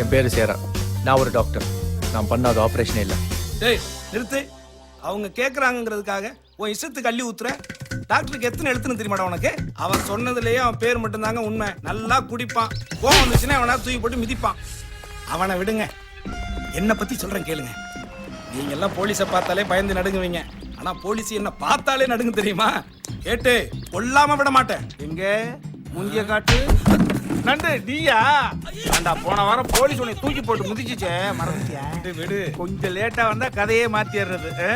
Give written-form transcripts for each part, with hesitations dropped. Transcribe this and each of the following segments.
என் பேரு சேரா. நான் ஒரு டாக்டர். நான் பண்ணாத ஆபரேஷனே இல்லை. டேய் நிறுத்து. அவங்க கேட்குறாங்கிறதுக்காக உன் இஷ்டத்துக்கு அள்ளி ஊத்துற. டாக்டருக்கு எத்தனை எழுத்துன்னு தெரியுமாடா உனக்கு? அவன் சொன்னதுலேயே அவன் பேர் மட்டும்தாங்க உண்மை. நல்லா குடிப்பான், கோவம் வந்துச்சுன்னா அவனா தூக்கி போட்டு மிதிப்பான். அவனை விடுங்க. என்னை பற்றி சொல்கிறேன் கேளுங்க. நீங்க எல்லாம் போலீஸை பார்த்தாலே பயந்து நடுங்குவீங்க. ஆனா போலீஸ் என்ன பார்த்தாலே நடுங்க தெரியுமா? கேட்டு கொல்லாம விட மாட்டேன். எங்க முந்திய காட்டு நண்டு நீயா? ஆண்டா போன வாரம் போலீஸ் உன்னை தூக்கி போட்டு முதிச்சுச்சே, மறந்துட்டியா? விடு. கொஞ்சம் லேட்டா வந்தா கதையே மாத்திடுறது.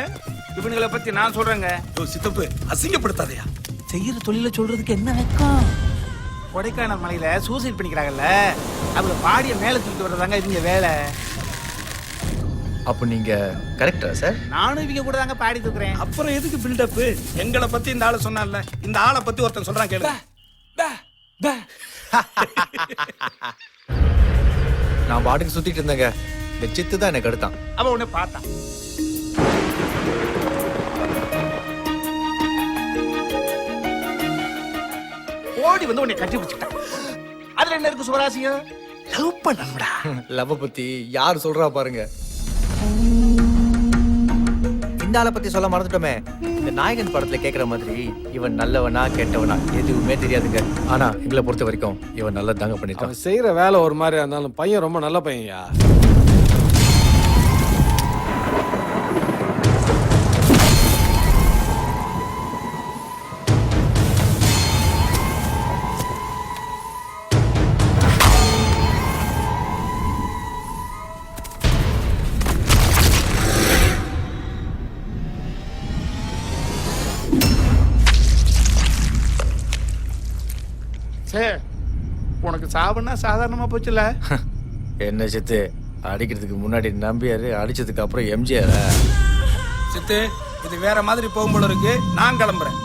இவனுங்களை பத்தி நான் சொல்றேங்க. சித்தப்பு அசிங்கப்படுத்தாதையா. செய்யற தொழில சொல்றதுக்கு என்ன வெக்கம்? கொடைக்கானல் மலையில சூசைட் பண்ணிக்கிறாங்கல்ல, அதுல பாடிய மேல தூக்கிட்டு வர்றதாங்க இவங்க வேலை. அப்போ நீங்க கரெக்டா சார்? நானும் இவங்க கூட தாங்க பாடி தூக்குறேன். அப்புறம் எதுக்கு பில்டப்? எங்களை பத்தி இந்த ஆளு சொன்னான்ல, இந்த ஆளை பத்தி ஒருத்தன் சொல்றான் கேளு. நான் பாட்டுக்கு சுத்திட்டு இருந்தேங்க. இந்த சித்து தான் எனக்கு எடுத்தான். அவன் உன்னை பார்த்தான். ஓடி வந்து உன்னை கட்டி பிடிச்சிட்டான். அதுல என்ன இருக்கு சுவராசியம்? லவ் பண்ணணும்டா. லவ் பத்தி யார் சொல்றா பாருங்க. இந்த ஆளை பத்தி சொல்ல மறந்துட்டோமே. இந்த நாயகன் படத்துல கேக்குற மாதிரி இவன் நல்லவனா கெட்டவனா எதுவுமே தெரியாதுங்க. ஆனா எங்களை பொறுத்த வரைக்கும் இவன் நல்லது தாங்க பண்ணிட்டான். அவன் செய்யற வேலை ஒரு மாதிரி இருந்தாலும் பையன் ரொம்ப நல்ல பையன்யா. உனக்கு சாவுன்னா சாதாரணமா போச்சுல. என்ன சித்து, அடிக்கிறதுக்கு முன்னாடி நம்பியாரு, அடிச்சதுக்கு அப்புறம் எம்ஜிஆர். சித்து இது வேற மாதிரி போகும்போது இருக்கு. நான் கிளம்புறேன்.